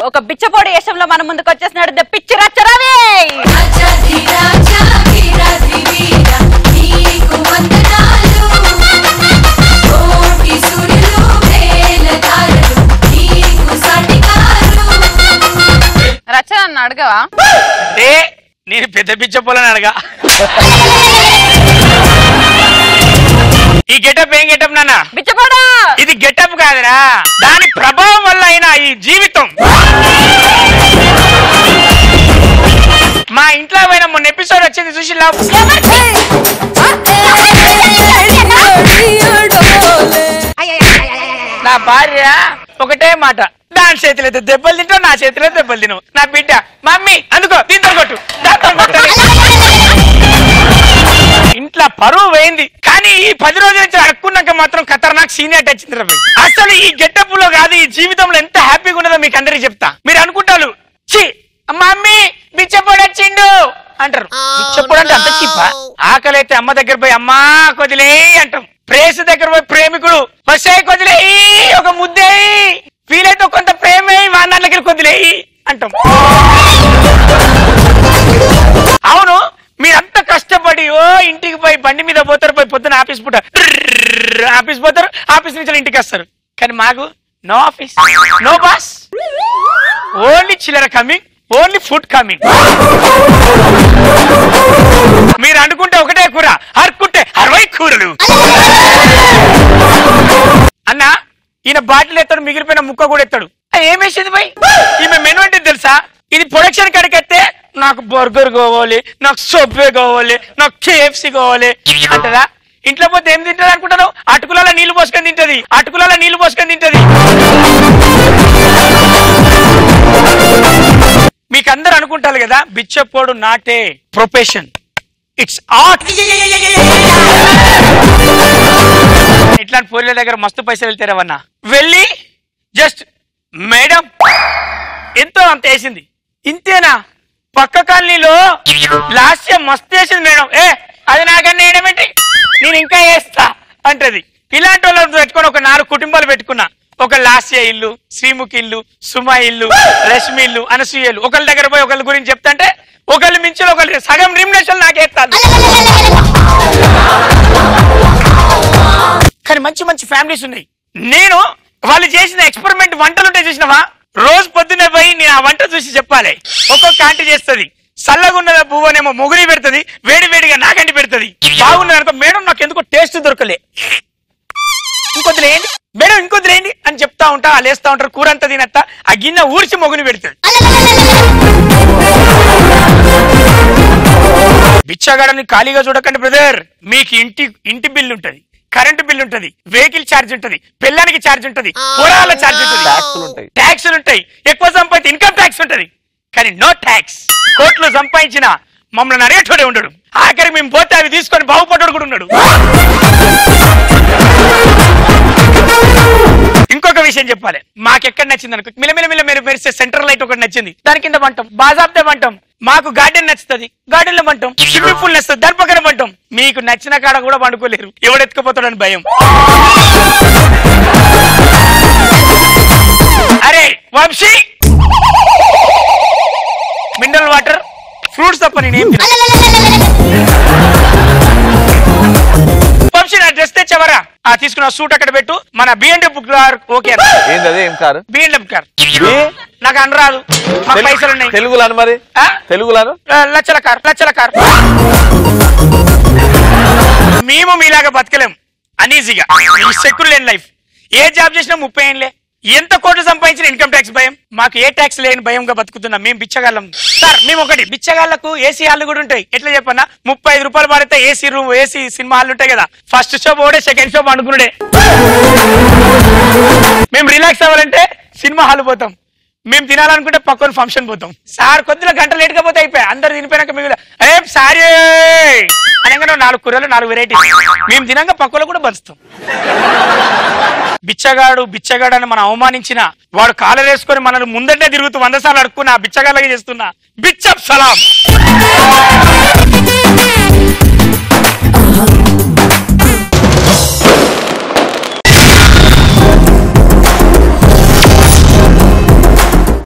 ఒక బిచ్చపోడి వేషంలో మన ముందుకు వచ్చేసినాడు పిచ్చి రచ్చ రవి. రచ్చ నన్ను అడగవా? నేను పెద్ద బిచ్చపోలని అడగా. ఈ గెటప్ ఏం గెటప్ నాన్న? బిచ్చపోడా. ఇది గెటప్ కాదురా, దాని ప్రభావం వల్ల అయినా ఈ జీవితం. మా ఇంట్లో పోయిన మొన్న ఎపిసోడ్ వచ్చింది చూసి నా భార్య ఒకటే మాట, దాని చేతిలో దెబ్బలు తింటావు, నా చేతిలో దెబ్బలు తినవు. నా బిడ్డ మమ్మీ అందుకో దీంతో కొట్టు, దాంతో కొట్టాలి. ఇంట్లో పరువు పోయింది. కానీ ఈ 10 రోజుల నుంచి అడుక్కున్నాక మాత్రం ఖతర్నాక్ సీనియర్ వచ్చింది రవి. అసలు ఈ గెటప్ లో కాదు, ఈ జీవితంలో ఎంత హ్యాపీగా ఉన్నదో మీకు అందరికి చెప్తా. మీరు అనుకుంటారు చి మమ్మీ బిచ్చపోడు వచ్చిండు అంటారు. బిచ్చపోడు అంటే అంత చీపా? ఆకలి అయితే అమ్మ దగ్గర పోయి అమ్మా కొదిలే అంటాం. ప్రేస్ దగ్గర పోయి ప్రేమికుడు వస్తే కొదిలే ఒక ముద్దే, వీలైతే కొంత ప్రేమే వానాలకి కొదిలేయి అంటాం. అవును, మీరంతా కష్టపడి ఓ ఇంటికి పోయి బండి మీద పోతారు, పోయి పొద్దున ఆఫీస్ పూట ఆఫీస్ పోతారు, ఆఫీస్ నుంచి ఇంటికి వస్తారు. కానీ మాకు no office, no boss, only చిల్లర కమింగ్, ఓన్లీ ఫుడ్ కమింగ్. మీరు అనుకుంటే ఒకటే కూర, అరుకుంటే 60 కూరలు. అన్నా ఈయన బాటిల్ ఎత్తాడు, మిగిలిపోయిన ముక్క కూడా ఎత్తాడు. ఏమేసింది పోయి? ఈమె మెను అంటే తెలుసా? ఇది ప్రొడక్షన్ కడికెత్తే నాకు బర్గర్ కావాలి, నాకు సబ్వే కావాలి, నాకు KFC కావాలి అంటదా? ఇంట్లో పోతే ఏం తింటది అనుకుంటాను? అటుకులలో నీళ్లు పోసుకొని తింటది, అటుకులలో నీళ్లు పోసుకొని తింటది. మీకు అందరు అనుకుంటారు కదా బిచ్చపోడు నాటే ప్రొఫెషన్, ఇట్స్ ఆర్ట్. ఇట్లాంటి పోలీల దగ్గర మస్తు పైసలు వెళ్తారవన్నా. వెళ్ళి జస్ట్ మేడం ఎంతో అంత వేసింది, ఇంతేనా? పక్క కాలనీలో లాస్ట్ ఇయర్ మస్తు వేసింది మేడం, అది నాకన్నా వేయడమేంటి, నేను ఇంకా వేస్తా అంటది. ఇలాంటి వాళ్ళని పెట్టుకొని ఒక 4 కుటుంబాలు పెట్టుకున్నా. ఒక లాస్య ఇల్లు, శ్రీముఖి ఇల్లు, సుమా ఇల్లు, రష్మి ఇల్లు, అనసూయ ఇల్లు. ఒకళ్ళ దగ్గర పోయి ఒకళ్ళ గురించి చెప్తాంటే ఒకళ్ళు మించి ఒకళ్ళు సగం రిమ్యునరేషన్ నాకేస్తాను. కానీ మంచి మంచి ఫ్యామిలీస్ ఉన్నాయి. నేను వాళ్ళు చేసిన ఎక్స్పెరిమెంట్ వంటలు ఉంటాయి చూసినవా, రోజు పొద్దున్నే పోయి నేను ఆ వంట చూసి చెప్పాలి. ఒక్కొక్క ఆంటీ చేస్తుంది, చల్లగున్నద పువ్వనేమో మొగుని పెడుతుంది, వేడి వేడిగా నాకంటి పెడుతుంది. బాగున్నది అనుకో, మేడం నాకు ఎందుకో టేస్ట్ దొరకలే, ఇంకొద్దులేయండి మేడం ఇంకొద్దులేయండి అని చెప్తా ఉంటా. లేస్తా ఉంటారు, కూర అంతా తినత్తా, ఆ గిన్నె ఊర్చి మొగుని పెడుతుంది. బిచ్చగాడని ఖాళీగా చూడకండి బ్రదర్. మీకు ఇంటి బిల్లు ఉంటది, కరెంటు బిల్లు ఉంటది, వెహికల్ ఛార్జ్ ఉంటది, పెళ్ళానికి ఛార్జ్ ఉంటది, పొలాల ఛార్జ్ ఉంటది, ట్యాక్సులు ఉంటాయి. ఎక్కువ సంపాదించి ఇన్కమ్ ట్యాక్స్ ఉంటది. కానీ నో ట్యాక్స్. కోట్లు సంపాదించిన మమ్మల్ని అడిగేటోడే ఉండడు. ఆఖరికి మేము పోతే అవి తీసుకొని బాగుపడ్డాడు కూడా ఉన్నాడు. ఇంకొక విషయం చెప్పాలి, మాకెక్కడ నచ్చింది అనుకో, మిలమిల మెరిసే సెంట్రల్ లైట్ ఒకటి నచ్చింది, దాని కింద పంటాం. బాజాబ్దే పంటాం. మాకు గార్డెన్ నచ్చుతుంది, గార్డెన్ లో పంటాం. స్విమ్మింగ్ పూల్ నచ్చుతుంది, దాని పక్కన పంటాం. మీకు నచ్చిన కాడ కూడా పండుకోలేరు, ఎవడెత్తుకుపోతాడని భయం. అరే వంశీ, మినరల్ వాటర్, ఫ్రూట్స్ తప్ప నేనేం తిన. వంశీ నా డ్రెస్ తెచ్చావరా? తీసుకున్న సూట్ అక్కడ పెట్టు. మన BMW car okay. BMW car నాకు అనరాదు, మాకు పైసలు ఉన్నాయి. తెలుగులాను మరి, తెలుగులాను లచ్చల కార్. మేము మీలాగా బతకలేం అనీజీగా. సెక్యూర్ లేని లైఫ్. ఏ జాబ్ చేసినా 30 ఏళ్ళే. ఎంత కోట్లు సంపాదించిన ఇన్కమ్ ట్యాక్స్ భయం. మాకు ఏ ట్యాక్స్ లేని భయంగా బతుకుతున్నాం. మేము బిచ్చగాళ్ళం సార్. మేము ఒకటి, బిచ్చగాళ్లకు ఏసీ హాల్ కూడా ఉంటాయి. ఎట్లా చెప్పన్నా, 35 రూపాయలు పడితే AC room, AC cinema hall ఉంటాయి కదా. ఫస్ట్ షో పోడే, సెకండ్ షో అనుకున్నాడే. మేము రిలాక్స్ అవ్వాలంటే సినిమా హాల్ పోతాం. మేము తినాలనుకుంటే పక్కన ఫంక్షన్ పోతాం. సార్ కొద్దిగా గంట లేట్ గా పోతే అయిపోయి అందరు తినిపోయినాక మిగిలిన ఏం సారీ అనగా 4 కూరలు 4 వెరైటీ మేము తినంగా పక్కలో కూడా పంచుతాం. బిచ్చగాడు అని మనం అవమానించిన వాడు కాలర్ వేసుకొని మనల్ని ముందంటే తిరుగుతూ 100 సార్లు అడుక్కున్నా బిచ్చగాళ్ళగా చేస్తున్నా. బిచ్చప్ సలాం.